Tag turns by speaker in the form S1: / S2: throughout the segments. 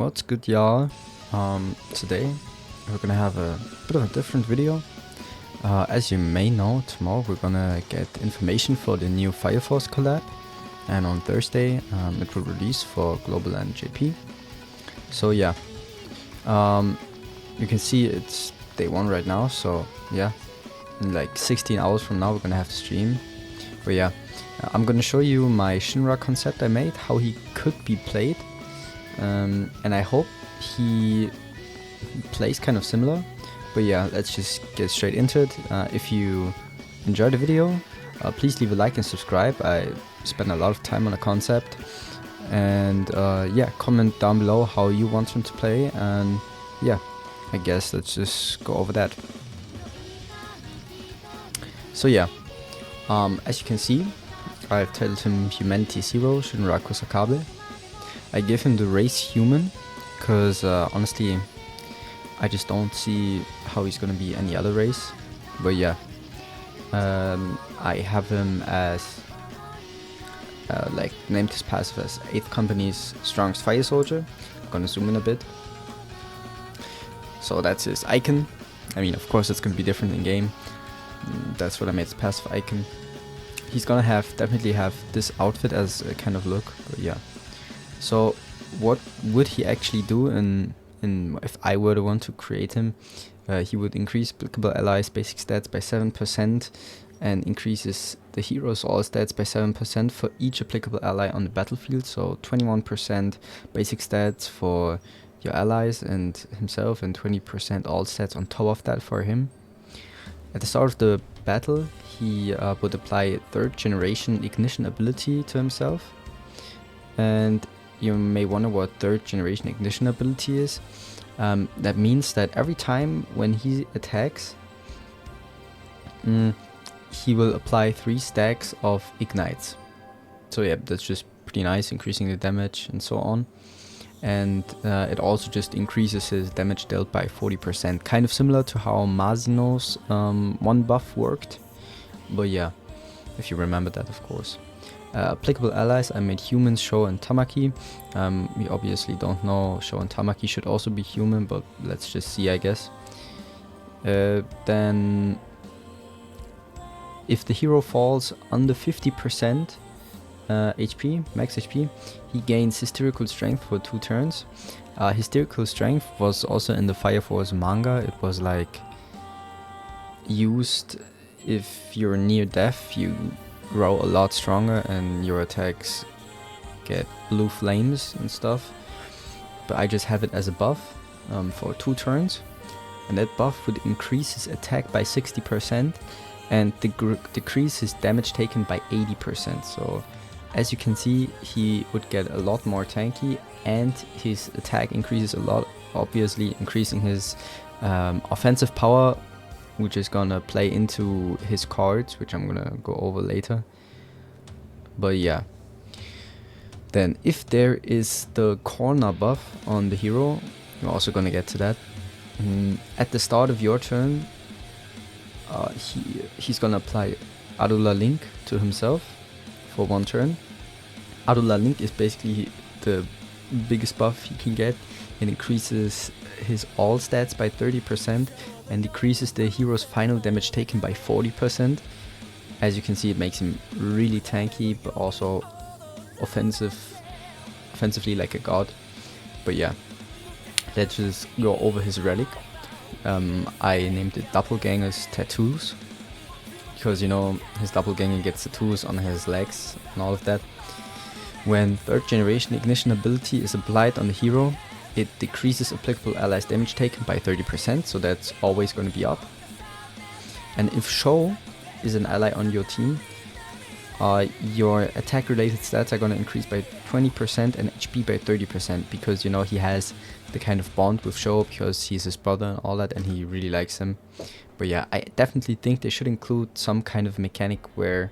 S1: What's good, y'all? Today we're gonna have a bit of a different video. As you may know, tomorrow we're gonna get information for the new Fire Force collab, and on Thursday it will release for Global and JP. So yeah, you can see it's day 1 right now, so yeah, in like 16 hours from now we're gonna have to stream. But yeah, I'm gonna show you my Shinra concept I made, how he could be played, and I hope he plays kind of similar. But yeah, let's just get straight into it. If you enjoyed the video, please leave a like and subscribe. I spent a lot of time on the concept, and yeah, comment down below how you want him to play, and yeah, I guess let's just go over that. So yeah, as you can see, I've titled him Humanity Zero Shinra Kusakabe. I give him the race human, because honestly, I just don't see how he's gonna be any other race. But yeah, I have him as like named his passive as 8th Company's strongest fire soldier. I'm gonna zoom in a bit. So that's his icon. I mean, of course it's gonna be different in game. That's what I made his passive icon. He's gonna definitely have this outfit as a kind of look. But yeah. So what would he actually do if I were the one to create him? He would increase applicable allies' basic stats by 7% and increases the hero's all stats by 7% for each applicable ally on the battlefield. So 21% basic stats for your allies and himself, and 20% all stats on top of that for him. At the start of the battle, he would apply 3rd generation ignition ability to himself. And you may wonder what 3rd generation ignition ability is. That means that every time when he attacks, he will apply 3 stacks of ignites. So yeah, that's just pretty nice, increasing the damage and so on. And it also just increases his damage dealt by 40%, kind of similar to how Mazino's 1 buff worked. But yeah, if you remember that, of course. Applicable allies, I made humans, Sho and Tamaki. We obviously don't know, Sho and Tamaki should also be human, but let's just see, I guess. Then, if the hero falls under 50% HP, max HP, he gains hysterical strength for 2 turns. Hysterical strength was also in the Fire Force manga. It was like used if you're near death, you grow a lot stronger and your attacks get blue flames and stuff. But I just have it as a buff for 2 turns, and that buff would increase his attack by 60% and decrease his damage taken by 80%. So as you can see, he would get a lot more tanky, and his attack increases a lot, obviously increasing his offensive power, which is gonna play into his cards, which I'm gonna go over later. But yeah, then if there is the corner buff on the hero, we're also gonna get to that. At the start of your turn, he's gonna apply Adula Link to himself for 1 turn. Adula Link is basically the biggest buff he can get. It increases his all stats by 30% and decreases the hero's final damage taken by 40%. As you can see, it makes him really tanky, but also offensively like a god. But yeah, let's just go over his relic. I named it Doppelganger's Tattoos, because you know his doppelganger gets tattoos on his legs and all of that. When 3rd generation ignition ability is applied on the hero, it decreases applicable allies' damage taken by 30%, so that's always going to be up. And if Sho is an ally on your team, your attack related stats are going to increase by 20% and HP by 30%, because you know he has the kind of bond with Sho because he's his brother and all that, and he really likes him. But yeah, I definitely think they should include some kind of mechanic where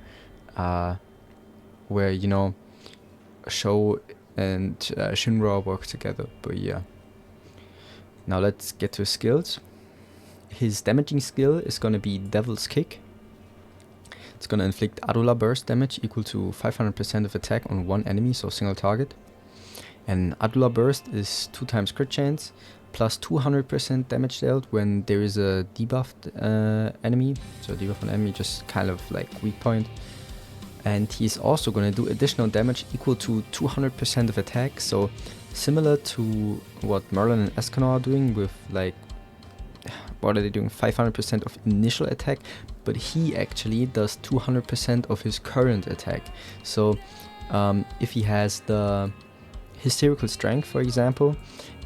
S1: you know, Sho and Shinra work together. But yeah, now let's get to his skills. His damaging skill is gonna be Devil's Kick. It's gonna inflict Adula burst damage equal to 500% of attack on 1 enemy, so single target. And Adula Burst is 2 times crit chance, plus 200% damage dealt when there is a debuffed enemy. So debuff an enemy, just kind of like weak point. And he's also going to do additional damage equal to 200% of attack. So similar to what Merlin and Escanor are doing with like, what are they doing? 500% of initial attack, but he actually does 200% of his current attack. So if he has the hysterical strength, for example,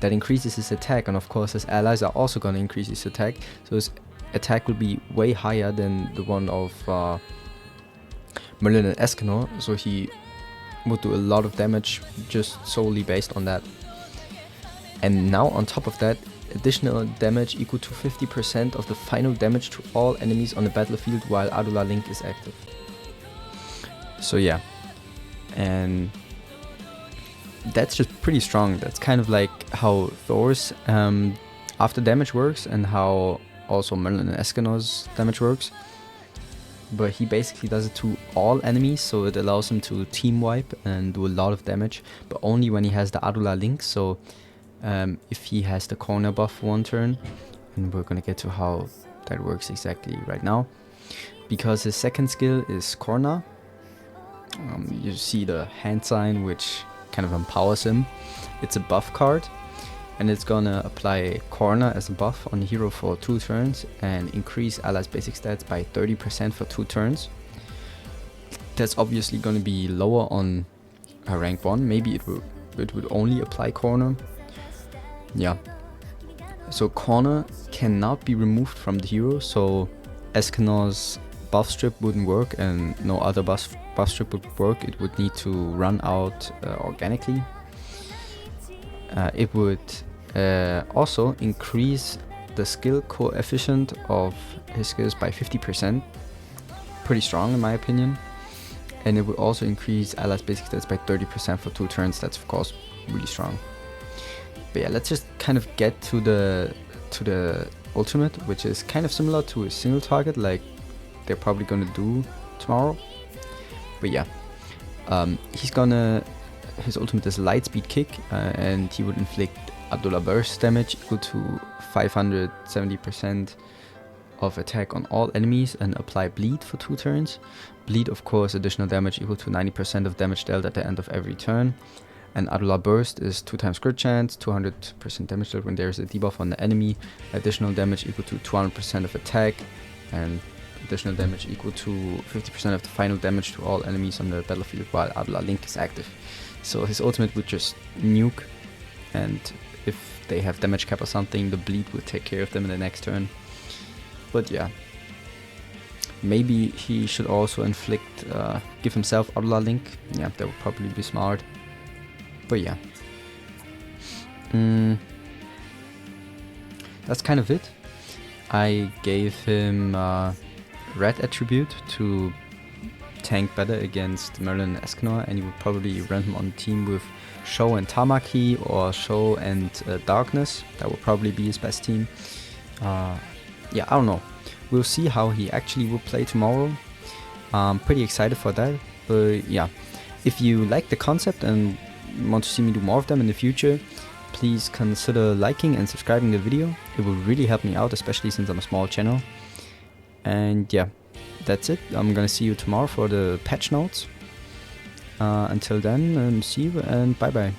S1: that increases his attack, and of course his allies are also going to increase his attack, so his attack will be way higher than the one of Merlin and Escanor, so he would do a lot of damage just solely based on that. And now on top of that, additional damage equal to 50% of the final damage to all enemies on the battlefield while Adula Link is active. So yeah, and that's just pretty strong. That's kind of like how Thor's after damage works, and how also Merlin and Escanor's damage works. But he basically does it to all enemies, so it allows him to team wipe and do a lot of damage, but only when he has the Adula Link. So if he has the corner buff for 1 turn, and we're gonna get to how that works exactly right now, because his second skill is corner. You see the hand sign, which kind of empowers him. It's a buff card, and it's gonna apply corner as a buff on the hero for 2 turns and increase allies basic stats by 30% for 2 turns. That's obviously gonna be lower on a rank 1. Maybe it would only apply corner. Yeah. So corner cannot be removed from the hero, so Escanor's buff strip wouldn't work, and no other buff strip would work. It would need to run out organically. It would also increase the skill coefficient of his skills by 50%. Pretty strong in my opinion. And it would also increase allies basic stats by 30% for 2 turns. That's of course really strong. But yeah, let's just kind of get to the ultimate, which is kind of similar to a single target, like they're probably gonna do tomorrow. But yeah, his ultimate is light speed kick, and he would inflict Adula Burst damage equal to 570% of attack on all enemies and apply bleed for 2 turns. Bleed, of course, additional damage equal to 90% of damage dealt at the end of every turn. And Adula Burst is 2 times crit chance, 200% damage dealt when there is a debuff on the enemy, additional damage equal to 200% of attack, and additional damage equal to 50% of the final damage to all enemies on the battlefield while Adula Link is active. So his ultimate would just nuke, and if they have damage cap or something, the bleed would take care of them in the next turn. But yeah, maybe he should also inflict, give himself Adula Link. Yeah, that would probably be smart. But yeah, that's kind of it. I gave him red attribute to tank better against Merlin and Escanor, and you would probably run him on team with Show and Tamaki, or Show and Darkness. That would probably be his best team. Yeah, I don't know. We'll see how he actually will play tomorrow. I'm pretty excited for that. But yeah, if you like the concept and want to see me do more of them in the future, please consider liking and subscribing the video. It will really help me out, especially since I'm a small channel. And yeah, that's it. I'm gonna see you tomorrow for the patch notes. Until then, see you and bye bye.